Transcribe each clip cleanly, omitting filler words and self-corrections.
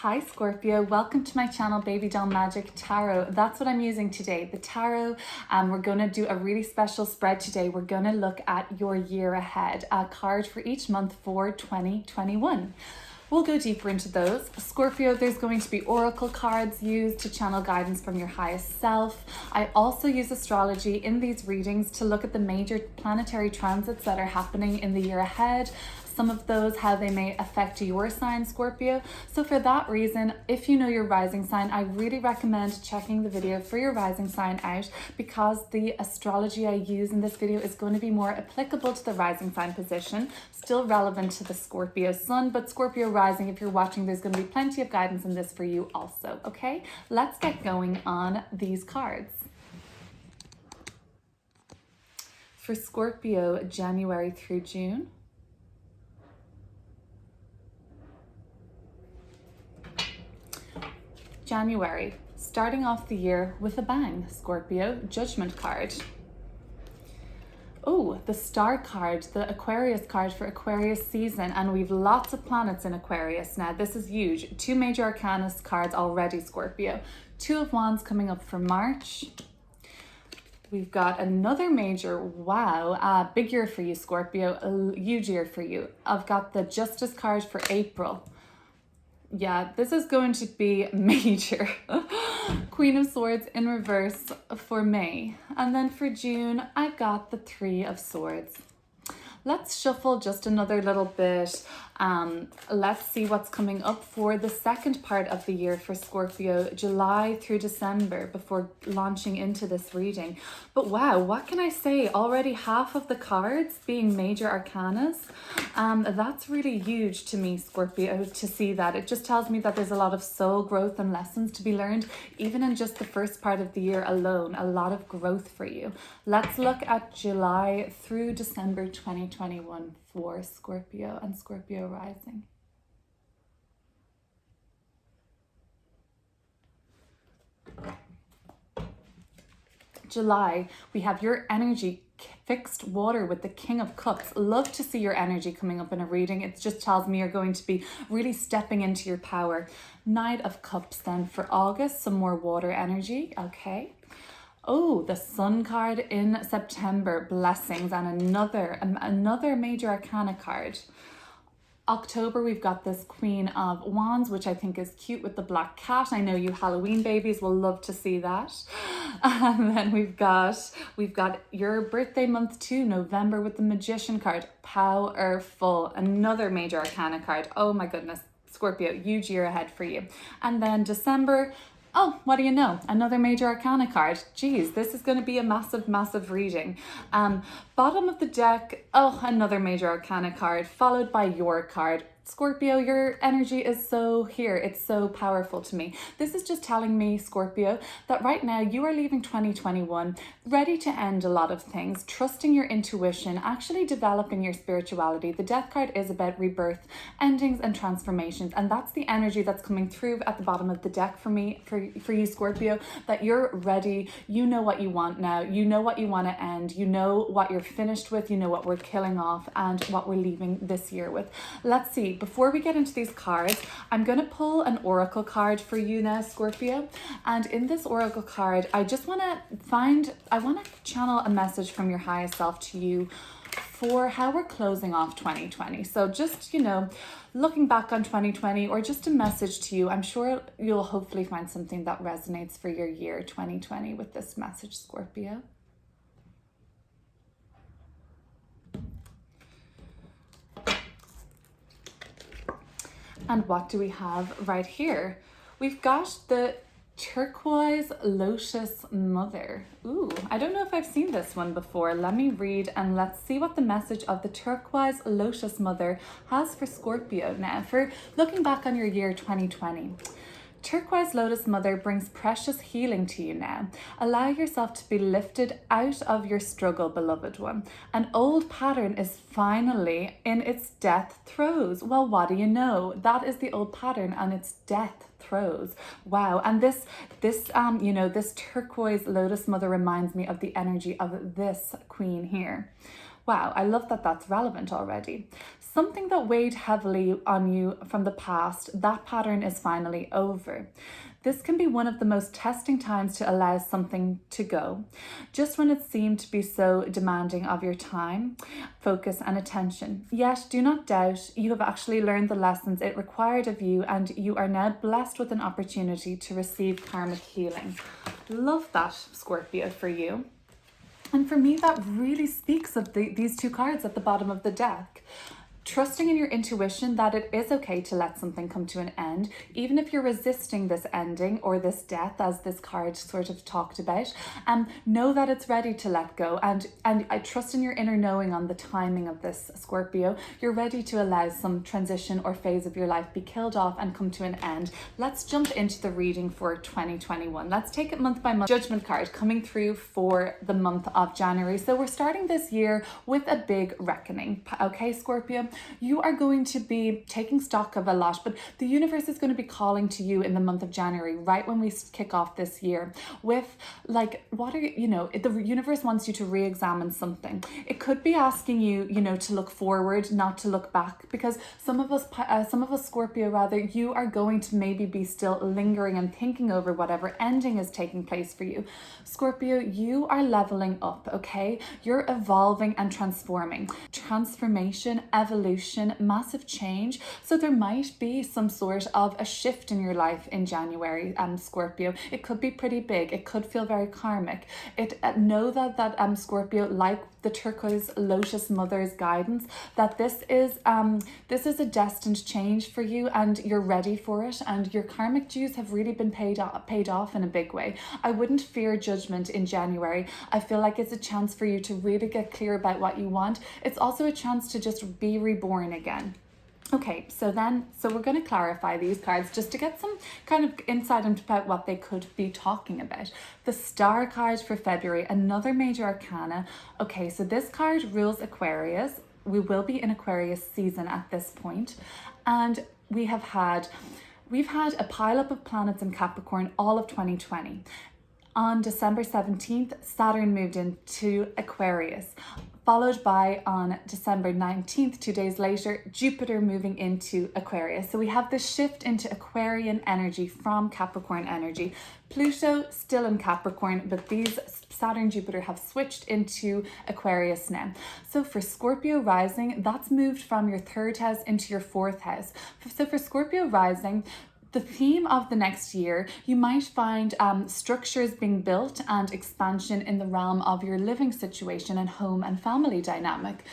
Hi Scorpio, welcome to my channel Baby Doll Magic Tarot. That's what I'm using today, the tarot. We're going to do a really special spread today. We're going to look at your year ahead, a card for each month for 2021. We'll go deeper into those. Scorpio, there's going to be oracle cards used to channel guidance from your highest self. I also use astrology in these readings to look at the major planetary transits that are happening in the year ahead. Some of those, how they may affect your sign, Scorpio. So for that reason, if you know your rising sign, I really recommend checking the video for your rising sign out, because the astrology I use in this video is going to be more applicable to the rising sign position, still relevant to the Scorpio sun, but Scorpio rising, if you're watching, there's going to be plenty of guidance in this for you also, okay? Let's get going on these cards. For Scorpio, January through June. January, starting off the year with a bang, Scorpio, Judgment card. Oh, the Star card, the Aquarius card for Aquarius season, and we've lots of planets in Aquarius now. This is huge. Two major arcana cards already, Scorpio. Two of Wands coming up for March. We've got another major, wow, big year for you, Scorpio, a huge year for you. I've got the Justice card for April. Yeah, this is going to be major. Queen of Swords in reverse for May. And then for June, I've got the Three of Swords. Let's shuffle just another little bit. Let's see what's coming up for the second part of the year for Scorpio, July through December, before launching into this reading. But wow, what can I say? Already half of the cards being major arcanas. That's really huge to me, Scorpio, to see that. It just tells me that there's a lot of soul growth and lessons to be learned, even in just the first part of the year alone. A lot of growth for you. Let's look at July through December 2021 for Scorpio and Scorpio rising. July, we have your energy, fixed water with the King of Cups. Love to see your energy coming up in a reading. It just tells me you're going to be really stepping into your power. Knight of Cups then for August, some more water energy, okay. Oh, the Sun card in September, blessings, and another major arcana card. October, we've got this Queen of Wands, which I think is cute with the black cat. I know you Halloween babies will love to see that. And then we've got your birthday month too, November, with the Magician card. Powerful, another major arcana card. Oh my goodness, Scorpio, huge year ahead for you. And then December, oh, what do you know? Another major arcana card. Geez, this is going to be a massive, massive reading. Bottom of the deck, oh, another major arcana card, followed by your card. Scorpio, your energy is so here. It's so powerful to me. This is just telling me, Scorpio, that right now you are leaving 2021 ready to end a lot of things, trusting your intuition, actually developing your spirituality. The Death card is about rebirth, endings, and transformations. And that's the energy that's coming through at the bottom of the deck for me, for you, Scorpio, that you're ready. You know what you want now. You know what you want to end. You know what you're finished with. You know what we're killing off and what we're leaving this year with. Let's see. Before we get into these cards, I'm going to pull an oracle card for you now, Scorpio. And in this oracle card, I just want to channel a message from your highest self to you for how we're closing off 2020. So just, looking back on 2020, or just a message to you. I'm sure you'll hopefully find something that resonates for your year 2020 with this message, Scorpio. And what do we have right here? We've got the Turquoise Lotus Mother. Ooh, I don't know if I've seen this one before. Let me read and let's see what the message of the Turquoise Lotus Mother has for Scorpio now, for looking back on your year 2020. Turquoise Lotus Mother brings precious healing to you now. Allow yourself to be lifted out of your struggle, beloved one. An old pattern is finally in its death throes. Well, what do you know? That is the old pattern and its death throes. Wow. And this turquoise Lotus Mother reminds me of the energy of this queen here. Wow, I love that that's relevant already. Something that weighed heavily on you from the past, that pattern is finally over. This can be one of the most testing times to allow something to go, just when it seemed to be so demanding of your time, focus, and attention. Yet, do not doubt, you have actually learned the lessons it required of you, and you are now blessed with an opportunity to receive karmic healing. Love that, Scorpio, for you. And for me, that really speaks of these two cards at the bottom of the deck. Trusting in your intuition that it is okay to let something come to an end, even if you're resisting this ending or this death, as this card sort of talked about. Know that it's ready to let go, and I trust in your inner knowing on the timing of this, Scorpio. You're ready to allow some transition or phase of your life be killed off and come to an end. Let's jump into the reading for 2021. Let's take it month by month. Judgment card coming through for the month of January. So we're starting this year with a big reckoning. Okay, Scorpio? You are going to be taking stock of a lot, but the universe is going to be calling to you in the month of January, right when we kick off this year, with like, what are you, the universe wants you to re-examine something. It could be asking you, to look forward, not to look back, because some of us Scorpio rather, you are going to maybe be still lingering and thinking over whatever ending is taking place for you. Scorpio, you are leveling up, okay? You're evolving and transforming. Transformation, evolution, massive change. So there might be some sort of a shift in your life in January, Scorpio. It could be pretty big. It could feel very karmic. Know that Scorpio, like the turquoise lotus mother's guidance, that this is a destined change for you, and you're ready for it, and your karmic dues have really been paid off in a big way. I wouldn't fear judgment in January. I feel like it's a chance for you to really get clear about what you want. It's also a chance to just be reborn again. Okay, so we're going to clarify these cards just to get some kind of insight into about what they could be talking about. The Star card for February, another major arcana. Okay, so this card rules Aquarius. We will be in Aquarius season at this point, and we've had a pileup of planets in Capricorn all of 2020. On December 17th, Saturn moved into Aquarius, followed by on December 19th, 2 days later, Jupiter moving into Aquarius. So we have this shift into Aquarian energy from Capricorn energy. Pluto still in Capricorn, but these Saturn, Jupiter have switched into Aquarius now. So for Scorpio rising, that's moved from your 3rd house into your 4th house. So for Scorpio rising, the theme of the next year, you might find structures being built and expansion in the realm of your living situation and home and family dynamic.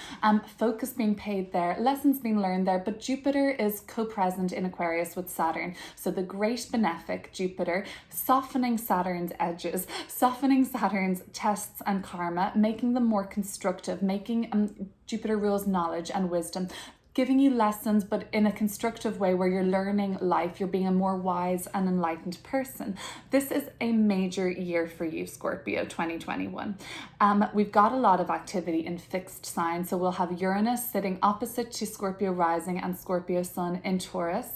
Focus being paid there, lessons being learned there, but Jupiter is co-present in Aquarius with Saturn. So the great benefic Jupiter, softening Saturn's edges, softening Saturn's tests and karma, making them more constructive, making Jupiter rules knowledge and wisdom, giving you lessons, but in a constructive way where you're learning life, you're being a more wise and enlightened person. This is a major year for you, Scorpio, 2021. We've got a lot of activity in fixed signs, so we'll have Uranus sitting opposite to Scorpio rising and Scorpio sun in Taurus.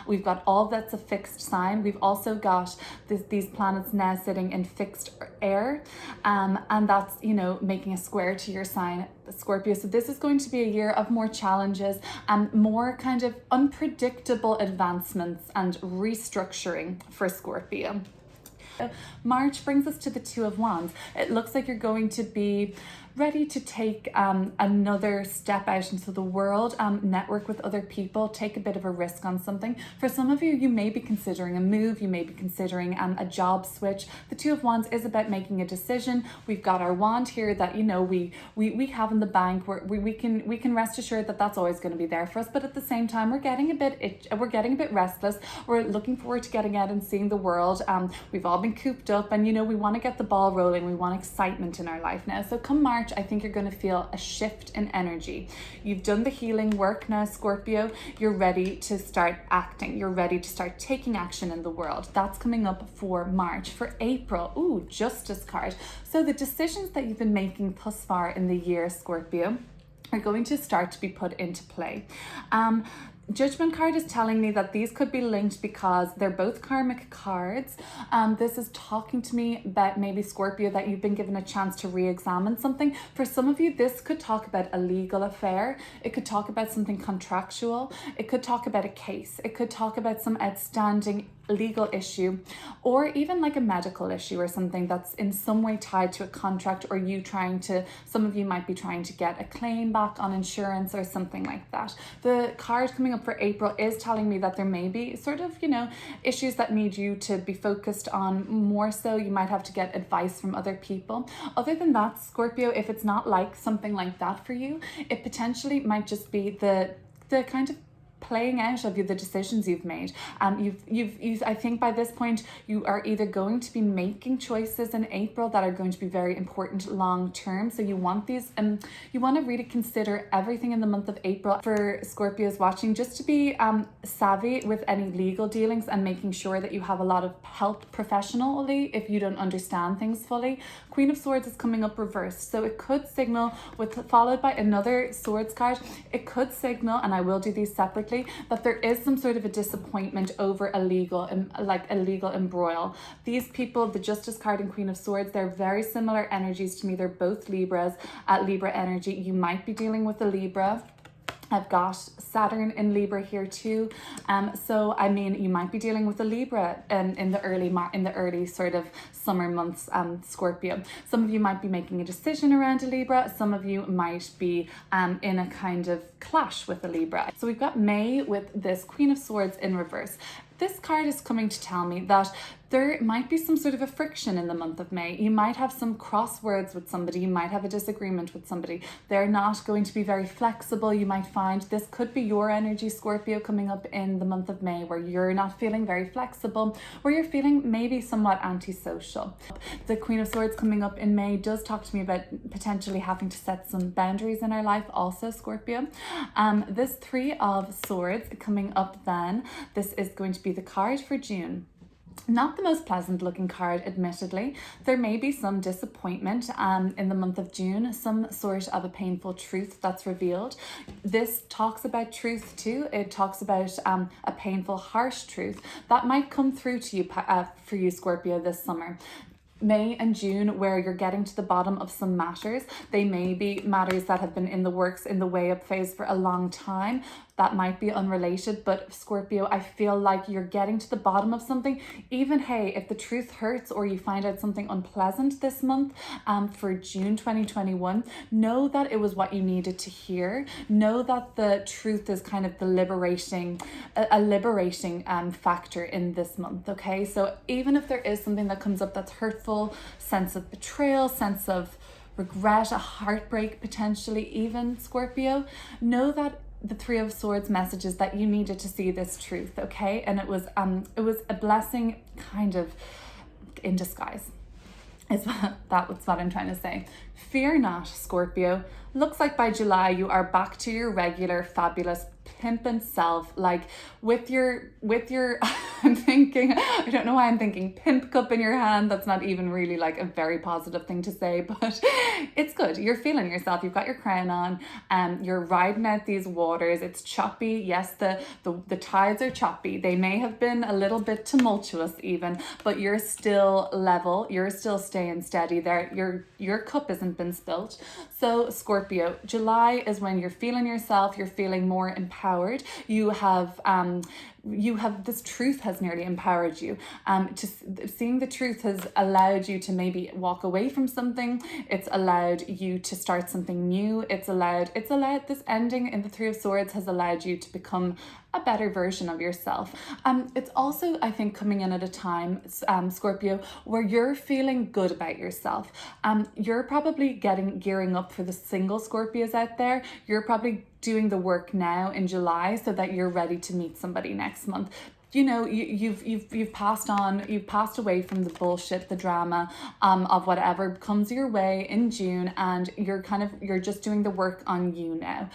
We've got all that's a fixed sign. We've also got these planets now sitting in fixed air, and that's, making a square to your sign, Scorpio. So this is going to be a year of more challenges and more kind of unpredictable advancements and restructuring for Scorpio. March brings us to the Two of Wands. It looks like you're going to be ready to take another step out into the world, network with other people, take a bit of a risk on something. For some of you, you may be considering a move, you may be considering a job switch. The Two of Wands is about making a decision. We've got our wand here that we have in the bank, where we can rest assured that that's always going to be there for us. But at the same time, we're getting a bit restless. We're looking forward to getting out and seeing the world. We've all been cooped up, and we want to get the ball rolling. We want excitement in our life now. So come March, I think you're going to feel a shift in energy. You've done the healing work now, Scorpio. You're ready to start acting. You're ready to start taking action in the world. That's coming up for March. For April, Justice card. So the decisions that you've been making thus far in the year, Scorpio, are going to start to be put into play. Judgment card is telling me that these could be linked because they're both karmic cards. This is talking to me about maybe Scorpio that you've been given a chance to re-examine something. For some of you, this could talk about a legal affair. It could talk about something contractual. It could talk about a case. It could talk about some outstanding legal issue, or even like a medical issue or something that's in some way tied to a contract, or some of you might be trying to get a claim back on insurance or something like that. The card coming up for April is telling me that there may be sort of, issues that need you to be focused on more so. You might have to get advice from other people. Other than that, Scorpio, if it's not like something like that for you, it potentially might just be the kind of playing out of the decisions you've made. You've I think by this point you are either going to be making choices in April that are going to be very important long term. So you want these you want to really consider everything in the month of April. For Scorpios watching, just to be savvy with any legal dealings and making sure that you have a lot of help professionally if you don't understand things fully. Queen of Swords is coming up reversed, so it could signal, followed by another Swords card, it could signal, and I will do these separately, that there is some sort of a disappointment over a legal embroil. These people, the Justice card and Queen of Swords, they're very similar energies to me. They're both Libras, Libra energy. You might be dealing with a Libra. I've got Saturn in Libra here too. So I mean, you might be dealing with a Libra in the early sort of summer months, Scorpio. Some of you might be making a decision around a Libra. Some of you might be in a kind of clash with a Libra. So we've got May with this Queen of Swords in reverse. This card is coming to tell me that there might be some sort of a friction in the month of May. You might have some crosswords with somebody. You might have a disagreement with somebody. They're not going to be very flexible. You might find this could be your energy, Scorpio, coming up in the month of May, where you're not feeling very flexible, where you're feeling maybe somewhat antisocial. The Queen of Swords coming up in May does talk to me about potentially having to set some boundaries in our life also, Scorpio. This Three of Swords coming up then, this is going to be the card for June. Not the most pleasant looking card, admittedly. There may be some disappointment in the month of June, some sort of a painful truth that's revealed. This talks about truth too. It talks about a painful, harsh truth that might come through to you for you, Scorpio, this summer. May and June, where you're getting to the bottom of some matters. They may be matters that have been in the works, in the way up phase for a long time. That might be unrelated, but Scorpio, I feel like you're getting to the bottom of something. Even, hey, if the truth hurts or you find out something unpleasant this month for June 2021, know that it was what you needed to hear. Know that the truth is kind of the liberating factor in this month, okay? So even if there is something that comes up that's hurtful, sense of betrayal, sense of regret, a heartbreak potentially even, Scorpio, know that the Three of Swords messages that you needed to see this truth, okay? And it was a blessing kind of in disguise. That's what I'm trying to say. Fear not, Scorpio. Looks like by July you are back to your regular fabulous pimpin' self, like with your I'm thinking, I don't know why I'm thinking pimp cup in your hand. That's not even really like a very positive thing to say, but it's good. You're feeling yourself. You've got your crown on, you're riding out these waters. It's choppy. Yes, the tides are choppy. They may have been a little bit tumultuous even, but you're still level. You're still staying steady there. Your cup hasn't been spilt. So Scorpio, July is when you're feeling yourself. You're feeling more empowered. You have this truth has nearly empowered you. Seeing the truth has allowed you to maybe walk away from something. It's allowed you to start something new. It's allowed this ending in the Three of Swords has allowed you to become a better version of yourself. It's also, I think, coming in at a time, Scorpio, where you're feeling good about yourself. You're probably gearing up for the single Scorpios out there. You're probably doing the work now in July so that you're ready to meet somebody next month. You know, you've passed away from the bullshit, the drama of whatever comes your way in June, and you're just doing the work on you now.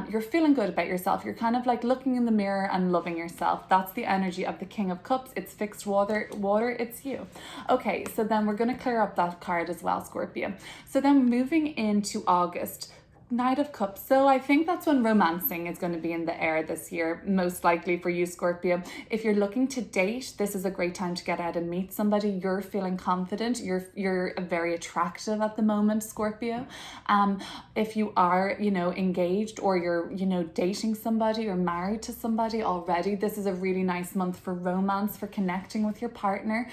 You're feeling good about yourself. You're kind of like looking in the mirror and loving yourself. That's the energy of the King of Cups. It's fixed water, it's you. Okay, so then we're going to clear up that card as well, Scorpio. So then moving into August, Knight of Cups. So I think that's when romancing is going to be in the air this year, most likely for you, Scorpio. If you're looking to date, this is a great time to get out and meet somebody. You're feeling confident. You're very attractive at the moment, Scorpio. If you are, engaged, or you're, dating somebody or married to somebody already, this is a really nice month for romance, for connecting with your partner,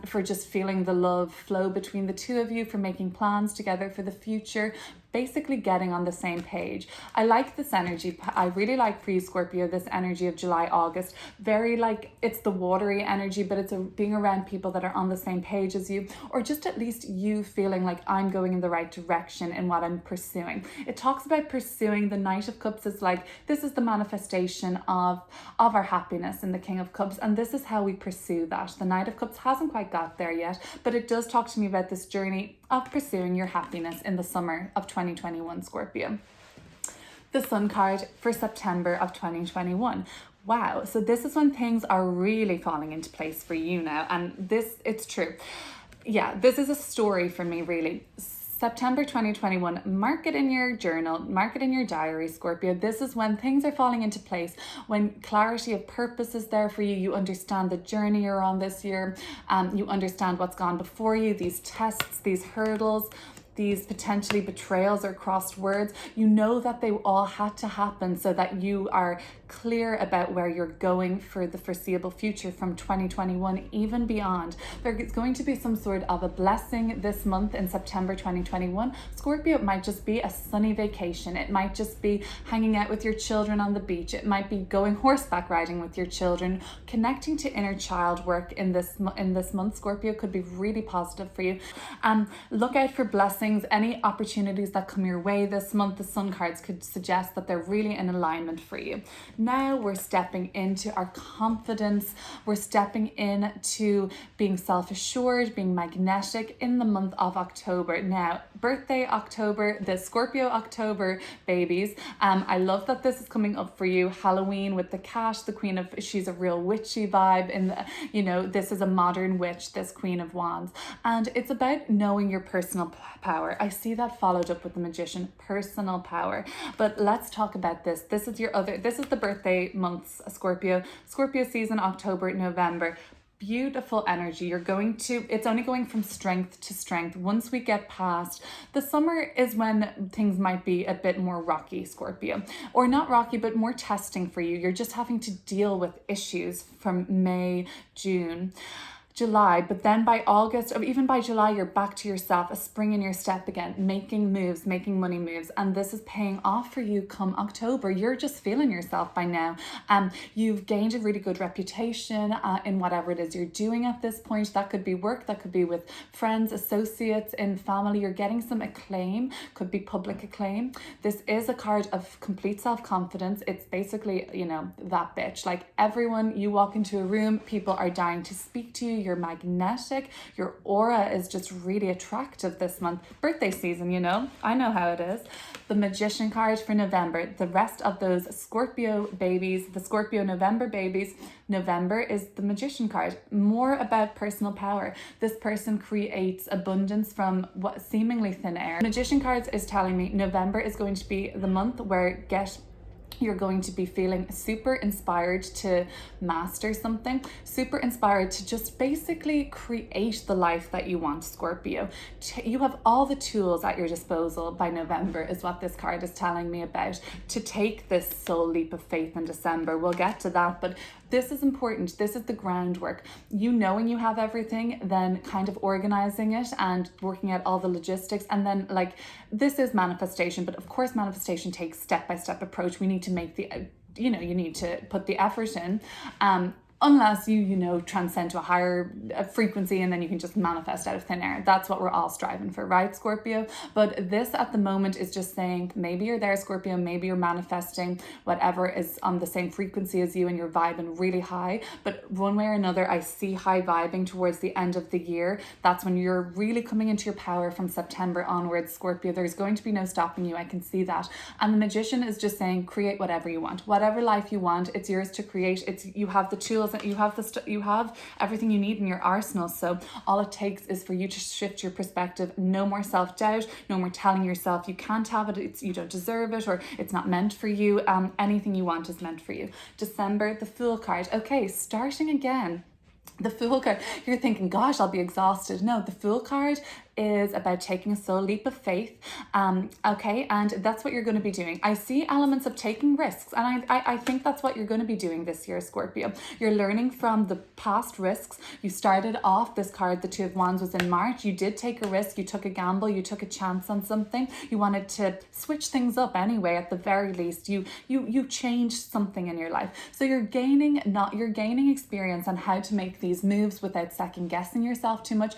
for just feeling the love flow between the two of you, for making plans together for the future, basically getting on the same page. I like this energy. I really like for you, Scorpio, this energy of July, August. Very it's the watery energy, but it's being around people that are on the same page as you, or just at least you feeling like I'm going in the right direction in what I'm pursuing. It talks about pursuing. The Knight of Cups is this is the manifestation of our happiness in the King of Cups, and this is how we pursue that. The Knight of Cups hasn't quite got there yet, but it does talk to me about this journey of pursuing your happiness in the summer of 2021, Scorpio. The Sun card for September of 2021. Wow, so this is when things are really falling into place for you now, and it's true. Yeah, this is a story for me, really. September 2021, mark it in your journal, mark it in your diary, Scorpio. This is when things are falling into place, when clarity of purpose is there for you. You understand the journey you're on this year. You understand what's gone before you, these tests, these hurdles, these potentially betrayals or crossed words. You know that they all had to happen so that you are clear about where you're going for the foreseeable future from 2021, even beyond. There's going to be some sort of a blessing this month in September 2021. Scorpio, it might just be a sunny vacation. It might just be hanging out with your children on the beach. It might be going horseback riding with your children. Connecting to inner child work in this month, Scorpio, could be really positive for you. Look out for blessings, any opportunities that come your way this month. The Sun cards could suggest that they're really in alignment for you. Now we're stepping into our confidence. We're stepping into being self-assured, being magnetic in the month of October. Now, birthday October, the Scorpio October babies. I love that this is coming up for you. Halloween with the cat, the Queen of, she's a real witchy vibe. This is a modern witch, this Queen of Wands. And it's about knowing your personal power. I see that followed up with the Magician, personal power. But let's talk about this. This is the birthday months, Scorpio. Scorpio season, October, November. Beautiful energy. It's only going from strength to strength. Once we get past the summer is when things might be a bit more rocky, Scorpio, or not rocky, but more testing for you. You're just having to deal with issues from May, June, July, but then by August, or even by July, you're back to yourself, a spring in your step again, making moves, making money moves, and this is paying off for you come October. You're just feeling yourself by now. You've gained a really good reputation in whatever it is you're doing at this point. That could be work, that could be with friends, associates, in family. You're getting some acclaim, could be public acclaim. This is a card of complete self-confidence. It's basically, that bitch. Like everyone, you walk into a room, people are dying to speak to you. You're magnetic. Your aura is just really attractive this month. Birthday season, I know how it is. The Magician card for November. The rest of those Scorpio babies, the Scorpio November babies, November is the Magician card. More about personal power. This person creates abundance from what seemingly thin air. Magician cards is telling me November is going to be the month where you're going to be feeling super inspired to master something, super inspired to just basically create the life that you want, Scorpio. You have all the tools at your disposal by November is what this card is telling me about, to take this soul leap of faith in December. We'll get to that, but this is important. This is the groundwork. Knowing you have everything, then kind of organizing it and working out all the logistics. And then this is manifestation, but of course manifestation takes step-by-step approach. We need to make you need to put the effort in. Unless you transcend to a higher frequency and then you can just manifest out of thin air. That's what we're all striving for, right, Scorpio? But this at the moment is just saying, maybe you're there, Scorpio, maybe you're manifesting whatever is on the same frequency as you and you're vibing really high. But one way or another, I see high vibing towards the end of the year. That's when you're really coming into your power from September onwards, Scorpio. There's going to be no stopping you. I can see that. And the Magician is just saying, create whatever you want. Whatever life you want, it's yours to create. You have the tools doesn't, you have you have everything you need in your arsenal. So all it takes is for you to shift your perspective. No more self-doubt, no more telling yourself you can't have it, you don't deserve it, or it's not meant for you. Anything you want is meant for you. December, the Fool card. Okay, starting again. The Fool card, you're thinking, gosh, I'll be exhausted. No, the Fool card is about taking a soul leap of faith. Okay, and that's what you're going to be doing. I see elements of taking risks, and I think that's what you're going to be doing this year, Scorpio. You're learning from the past risks. You started off, this card, the Two of Wands, was in March. You did take a risk, you took a gamble, you took a chance on something. You wanted to switch things up anyway. At the very least, you changed something in your life. So you're gaining experience on how to make these moves without second guessing yourself too much.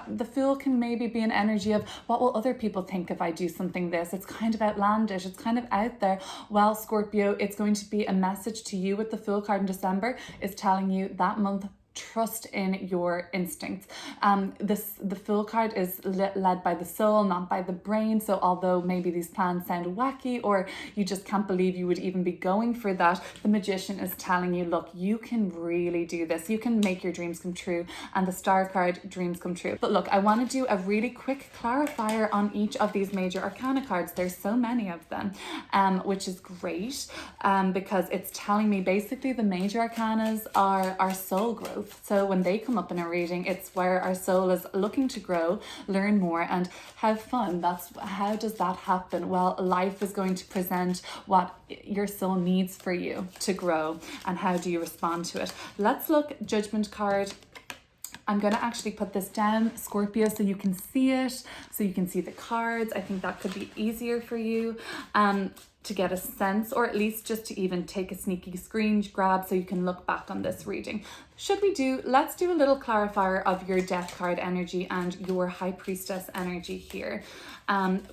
The Fool can maybe be an energy of, what will other people think if I do something this? It's kind of outlandish, it's kind of out there. Well, Scorpio, it's going to be a message to you with the Fool card in December, is telling you that month, trust in your instincts. The Fool card is led by the soul, not by the brain. So although maybe these plans sound wacky, or you just can't believe you would even be going for that, the Magician is telling you, look, you can really do this. You can make your dreams come true. And the Star card, dreams come true. But look, I want to do a really quick clarifier on each of these major arcana cards. There's so many of them, which is great, because it's telling me basically the major arcanas are our soul growth. So when they come up in a reading, it's where our soul is looking to grow, learn more, and have fun. How does that happen? Well, life is going to present what your soul needs for you to grow, and how do you respond to it? Let's look Judgment card. I'm going to actually put this down, Scorpio, so you can see it, so you can see the cards. I think that could be easier for you to get a sense, or at least just to even take a sneaky screen grab so you can look back on this reading. Let's do a little clarifier of your Death card energy and your High Priestess energy here,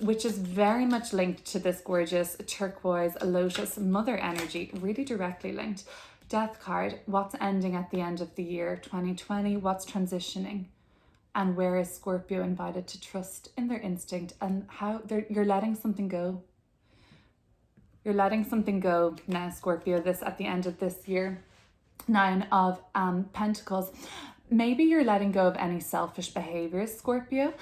which is very much linked to this gorgeous turquoise Lotus Mother energy, really directly linked. Death card, what's ending at the end of the year 2020, what's transitioning, and where is Scorpio invited to trust in their instinct, and how you're letting something go. You're letting something go now, Scorpio, this at the end of this year. 9 of Pentacles. Maybe you're letting go of any selfish behaviors, Scorpio.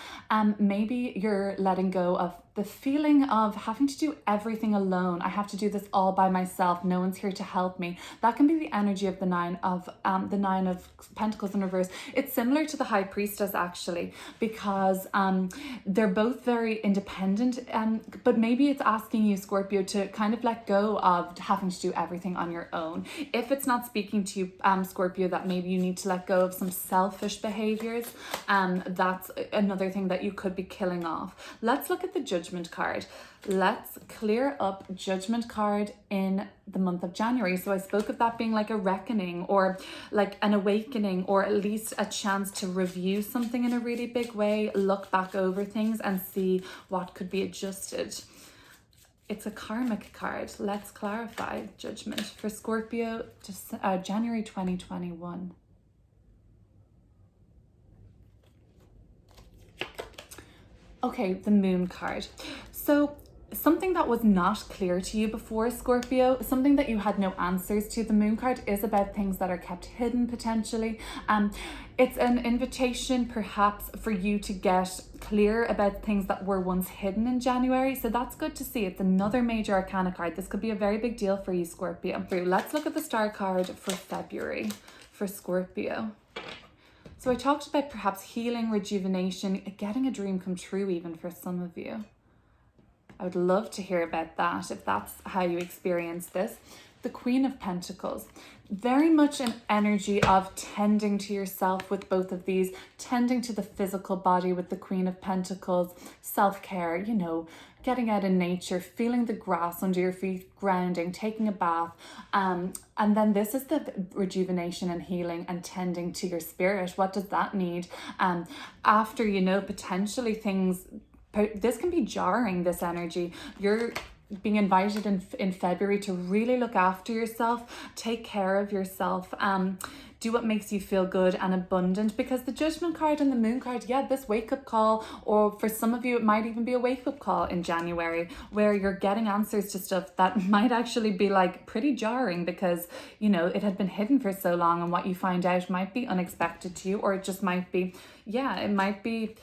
Maybe you're letting go of the feeling of having to do everything alone. I have to do this all by myself. No one's here to help me. That can be the energy of the 9 of Pentacles in reverse. It's similar to the High Priestess, actually, because they're both very independent. But maybe it's asking you, Scorpio, to kind of let go of having to do everything on your own. If it's not speaking to you, Scorpio, that maybe you need to let go of some selfish behaviors. That's another thing that you could be killing off. Let's look at the Judgment card. Let's clear up Judgment card in the month of January. So I spoke of that being like a reckoning, or like an awakening, or at least a chance to review something in a really big way, look back over things and see what could be adjusted. It's a karmic card. Let's clarify Judgment for Scorpio to January 2021. Okay, the Moon card. So something that was not clear to you before, Scorpio, something that you had no answers to. The Moon card is about things that are kept hidden potentially. It's an invitation perhaps for you to get clear about things that were once hidden in January. So that's good to see. It's another major arcana card. This could be a very big deal for you, Scorpio. Let's look at the Star card for February for Scorpio. So I talked about perhaps healing, rejuvenation, getting a dream come true even for some of you. I would love to hear about that if that's how you experience this. The Queen of Pentacles, very much an energy of tending to yourself with both of these, tending to the physical body with the Queen of Pentacles, self-care, getting out in nature, feeling the grass under your feet, grounding, taking a bath. And then this is the rejuvenation and healing and tending to your spirit. What does that need? After, potentially things, this can be jarring, this energy. You're being invited in February to really look after yourself, take care of yourself, do what makes you feel good and abundant, because the Judgment card and the Moon card, yeah, this wake-up call, or for some of you it might even be a wake-up call in January where you're getting answers to stuff that might actually be like pretty jarring, because you know it had been hidden for so long, and what you find out might be unexpected to you, or it just might be, yeah, it might be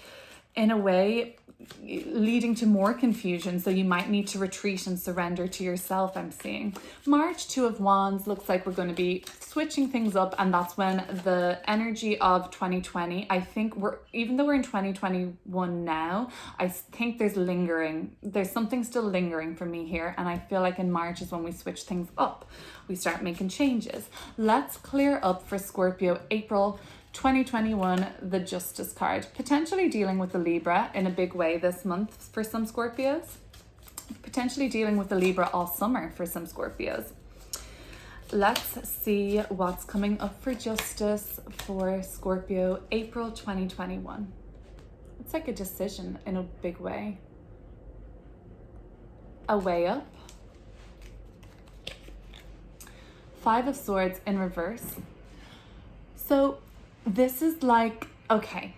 in a way leading to more confusion, so you might need to retreat and surrender to yourself. I'm seeing March, Two of Wands, looks like we're going to be switching things up, and that's when the energy of 2020, I think even though we're in 2021 now, I think there's something still lingering for me here, and I feel like in March is when we switch things up, we start making changes. Let's clear up for Scorpio April 2021, the Justice card, potentially dealing with the Libra in a big way this month for some Scorpios, potentially dealing with the Libra all summer for some Scorpios. Let's see what's coming up for justice for Scorpio April 2021. It's like a decision in a big way. A way up. Five of Swords in reverse. So this is like, okay,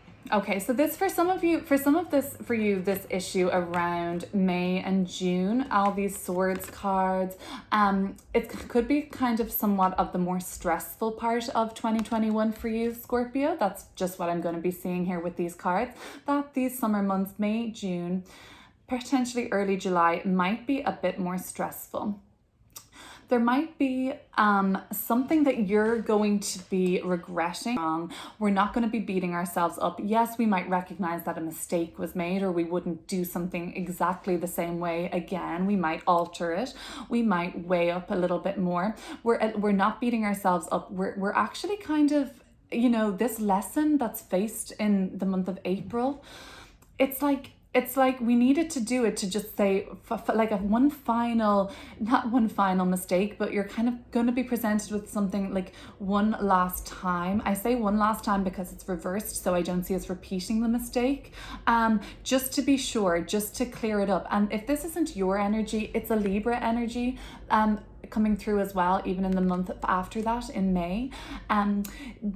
so this for you, this issue around May and June, all these Swords cards, it could be kind of somewhat of the more stressful part of 2021 for you, Scorpio. That's just what I'm going to be seeing here with these cards, that these summer months, May, June, potentially early July, might be a bit more stressful. There might be something that you're going to be regretting. We're not going to be beating ourselves up. Yes, we might recognize that a mistake was made, or we wouldn't do something exactly the same way again. We might alter it. We might weigh up a little bit more. We're not beating ourselves up. We're actually kind of, you know, this lesson that's faced in the month of April, it's like we needed to do it to just say like not one final mistake, but you're kind of going to be presented with something like one last time. I say one last time because it's reversed, so I don't see us repeating the mistake. Just to be sure, just to clear it up. And if this isn't your energy, it's a Libra energy coming through as well, even in the month after that in May.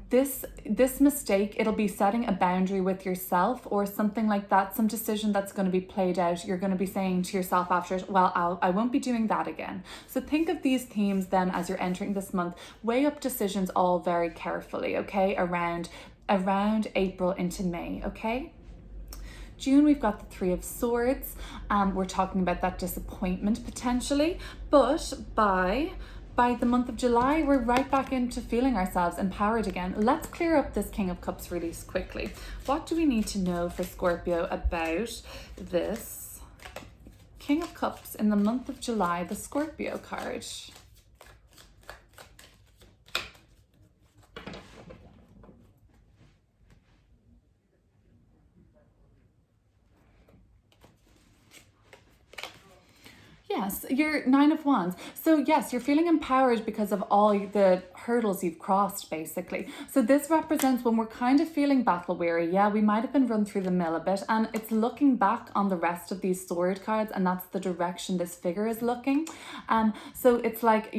This mistake, it'll be setting a boundary with yourself or something like that, some decision that's going to be played out. You're going to be saying to yourself after it, well, I won't be doing that again. So think of these themes then as you're entering this month. Weigh up decisions all very carefully, okay, around April into May, okay? June, we've got the Three of Swords. We're talking about that disappointment potentially, but by the month of July, we're right back into feeling ourselves empowered again. Let's clear up this King of Cups really quickly. What do we need to know for Scorpio about this King of Cups in the month of July, the Scorpio card? Yes, you're Nine of Wands. So yes, you're feeling empowered because of all the hurdles you've crossed, basically. So this represents when we're kind of feeling battle weary. Yeah, we might have been run through the mill a bit, and it's looking back on the rest of these sword cards, and that's the direction this figure is looking. So it's like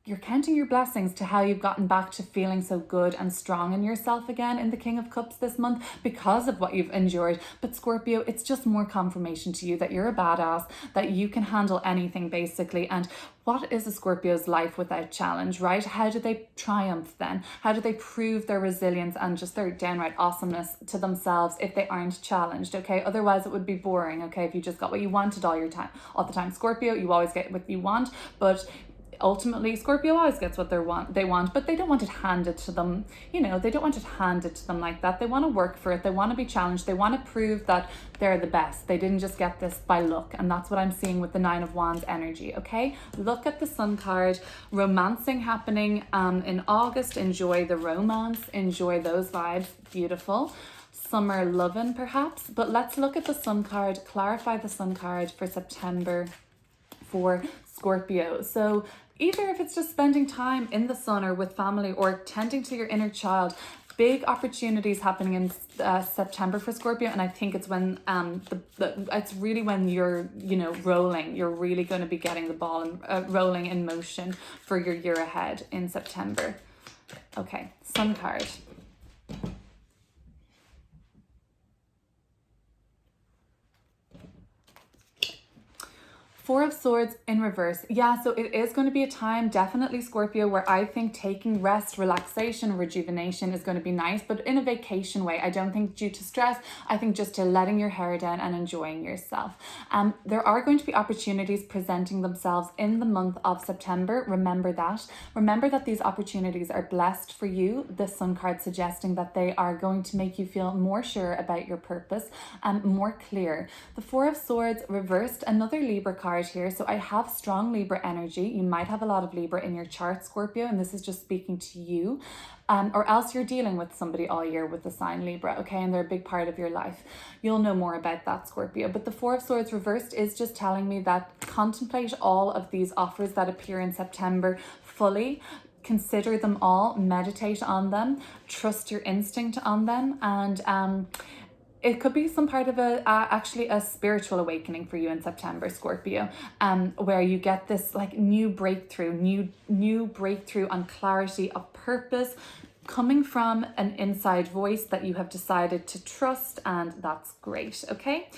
you're counting your blessings to how you've gotten back to feeling so good and strong in yourself again in the King of Cups this month because of what you've endured. But Scorpio, it's just more confirmation to you that you're a badass, that you can handle anything basically. And what is a Scorpio's life without challenge, right? How do they triumph then? How do they prove their resilience and just their downright awesomeness to themselves if they aren't challenged, okay? Otherwise it would be boring, okay? If you just got what you wanted all the time. Scorpio, you always get what you want, but ultimately Scorpio always gets what they want, but they don't want it handed to them. You know, they don't want it handed to them like that. They want to work for it. They want to be challenged. They want to prove that they're the best. They didn't just get this by luck. And that's what I'm seeing with the Nine of Wands energy, okay? Look at the Sun card. Romancing happening in August. Enjoy the romance. Enjoy those vibes. Beautiful. Summer loving perhaps. But let's look at the Sun card. Clarify the Sun card for September for Scorpio. So either if it's just spending time in the sun or with family or tending to your inner child, big opportunities happening in September for Scorpio, and I think it's when it's really when you're, you know, rolling. You're really going to be getting the ball and rolling in motion for your year ahead in September. Okay, Sun card. Four of Swords in reverse. Yeah, so it is going to be a time, definitely Scorpio, where I think taking rest, relaxation, rejuvenation is going to be nice, but in a vacation way. I don't think due to stress. I think just to letting your hair down and enjoying yourself. There are going to be opportunities presenting themselves in the month of September. Remember that. Remember that these opportunities are blessed for you. The Sun card suggesting that they are going to make you feel more sure about your purpose and more clear. The Four of Swords reversed, another Libra card here. So I have strong Libra energy. You might have a lot of Libra in your chart, Scorpio, and this is just speaking to you. Or else you're dealing with somebody all year with the sign Libra, okay? And they're a big part of your life. You'll know more about that, Scorpio. But the Four of Swords reversed is just telling me that contemplate all of these offers that appear in September fully. Consider them all, meditate on them, trust your instinct on them, and it could be some part of actually a spiritual awakening for you in September, Scorpio, where you get this like new breakthrough on clarity of purpose coming from an inside voice that you have decided to trust, and that's great, okay?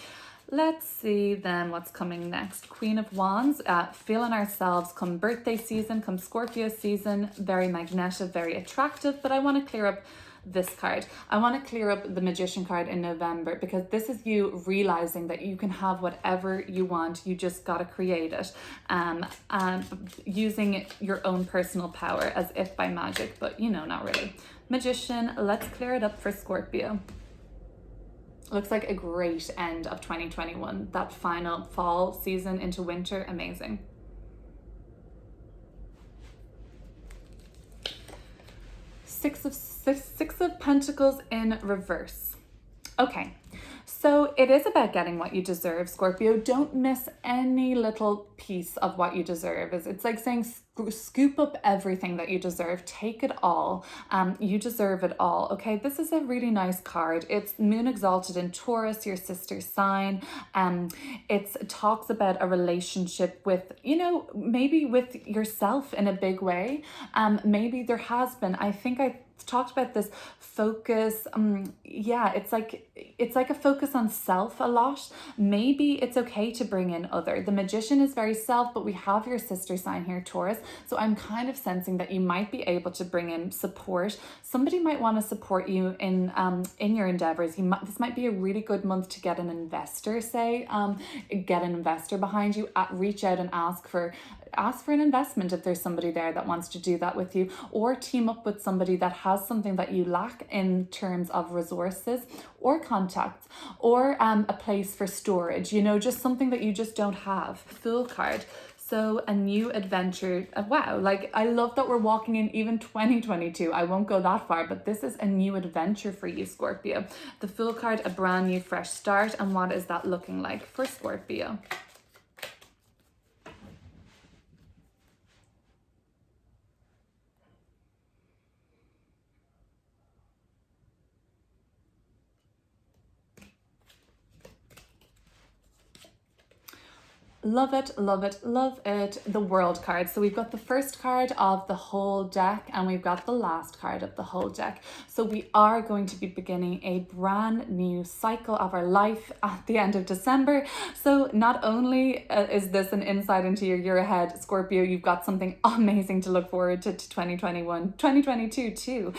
Let's see then what's coming next. Queen of Wands, feeling ourselves come birthday season, come Scorpio season, very magnetic, very attractive, but I want to clear up this card. I want to clear up the Magician card in November, because this is you realizing that you can have whatever you want. You just got to create it, and using your own personal power as if by magic, but you know, not really. Magician, let's clear it up for Scorpio. Looks like a great end of 2021. That final fall season into winter, amazing. Six of Pentacles in reverse. Okay, so it is about getting what you deserve, Scorpio. Don't miss any little piece of what you deserve. It's like saying scoop up everything that you deserve. Take it all. You deserve it all. Okay, this is a really nice card. It's Moon exalted in Taurus, your sister sign. It talks about a relationship with, you know, maybe with yourself in a big way. Maybe there has been, I think I talked about this focus. Yeah, it's like a focus on self a lot. Maybe it's okay to bring in other. The Magician is very self, but we have your sister sign here, Taurus. So I'm kind of sensing that you might be able to bring in support. Somebody might want to support you in your endeavors. This might be a really good month to get an investor, get an investor behind you. Reach out and ask for an investment if there's somebody there that wants to do that with you, or team up with somebody that has something that you lack in terms of resources or contacts, or a place for storage, you know, just something that you just don't have. Fool card. So a new adventure. Wow, like I love that we're walking in even 2022. I won't go that far, but this is a new adventure for you, Scorpio. The Fool card, a brand new fresh start. And what is that looking like for Scorpio? Love it, love it, love it. The World card. So we've got the first card of the whole deck, and we've got the last card of the whole deck. So we are going to be beginning a brand new cycle of our life at the end of December. So not only is this an insight into your year ahead, Scorpio, you've got something amazing to look forward to 2021, 2022 too.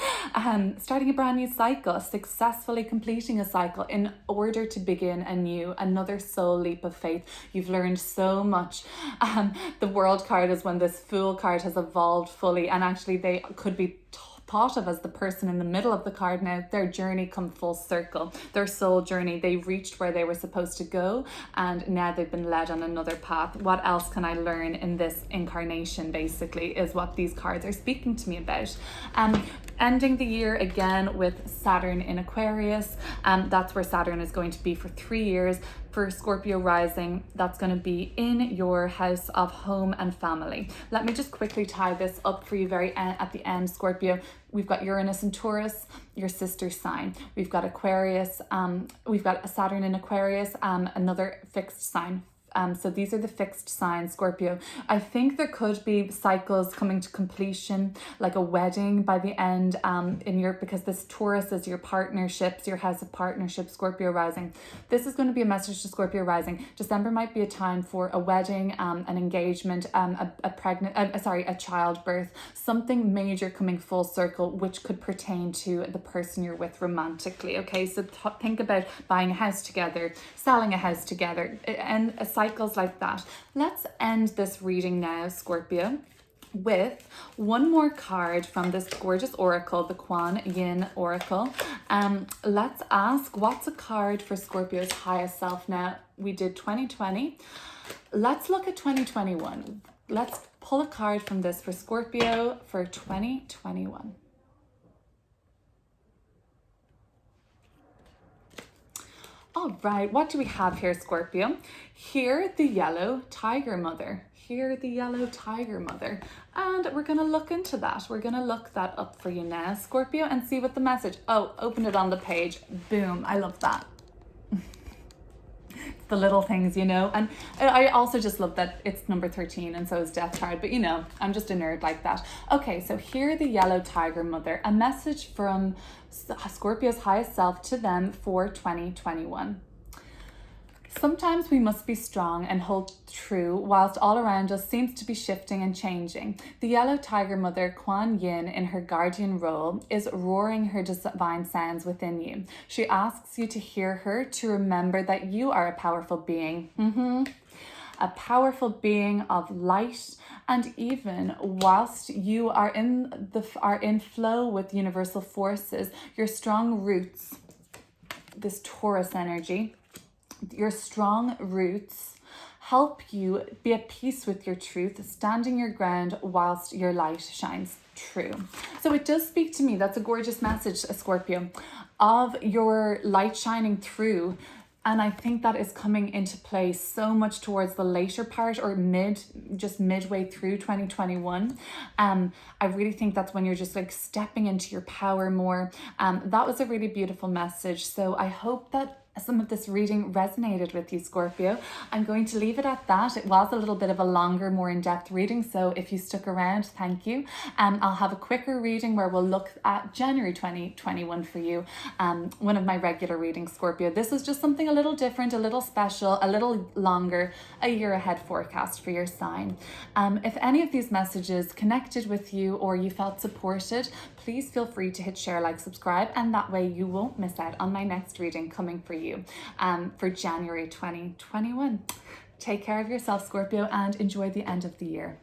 Starting a brand new cycle, successfully completing a cycle in order to begin another soul leap of faith. You've learned so much. The World card is when this Fool card has evolved fully, and actually they could be thought of as the person in the middle of the card now. Their journey come full circle, their soul journey. They reached where they were supposed to go, and now they've been led on another path. What else can I learn in this incarnation, basically, is what these cards are speaking to me about. Ending the year again with Saturn in Aquarius. That's where Saturn is going to be for 3 years. for Scorpio rising, that's going to be in your house of home and family. Let me just quickly tie this up for you at the end, Scorpio. We've got Uranus and Taurus, your sister sign. We've got Aquarius, we've got Saturn in Aquarius, another fixed sign. So these are the fixed signs, Scorpio. I think there could be cycles coming to completion, like a wedding by the end because this Taurus is your partnerships, your house of partnerships, Scorpio rising. This is going to be a message to Scorpio rising. December might be a time for a wedding, an engagement, a childbirth, something major coming full circle, which could pertain to the person you're with romantically. Okay, so think about buying a house together, selling a house together, and cycles like that. Let's end this reading now, Scorpio, with one more card from this gorgeous oracle, the Kuan Yin Oracle. Let's ask, what's a card for Scorpio's highest self now? We did 2020. Let's look at 2021. Let's pull a card from this for Scorpio for 2021. All right, what do we have here, Scorpio? Here, the yellow tiger mother. Here, the yellow tiger mother. And we're going to look into that. We're going to look that up for you now, Scorpio, and see what the message. Oh, open it on the page. Boom. I love that. The little things, you know. And I also just love that it's number 13 and so is Death card. But, you know, I'm just a nerd like that. Okay, so here, the yellow tiger mother. A message from Scorpio's highest self to them for 2021. Sometimes we must be strong and hold true whilst all around us seems to be shifting and changing. The yellow tiger mother, Kuan Yin, in her guardian role, is roaring her divine sounds within you. She asks you to hear her, to remember that you are a powerful being. A powerful being of light, and even whilst you are in flow with universal forces, your strong roots, this Taurus energy, your strong roots help you be at peace with your truth, standing your ground whilst your light shines true. So it does speak to me. That's a gorgeous message, Scorpio, of your light shining through. And I think that is coming into play so much towards the later part or midway through 2021. I really think that's when you're just like stepping into your power more. That was a really beautiful message. So I hope that some of this reading resonated with you, Scorpio. I'm going to leave it at that. It was a little bit of a longer, more in-depth reading, so if you stuck around, thank you. I'll have a quicker reading where we'll look at January 2021 for you, one of my regular readings, Scorpio. This is just something a little different, a little special, a little longer, a year ahead forecast for your sign. If any of these messages connected with you or you felt supported, please feel free to hit share, like, subscribe, and that way you won't miss out on my next reading coming for you for January 2021. Take care of yourself, Scorpio, and enjoy the end of the year.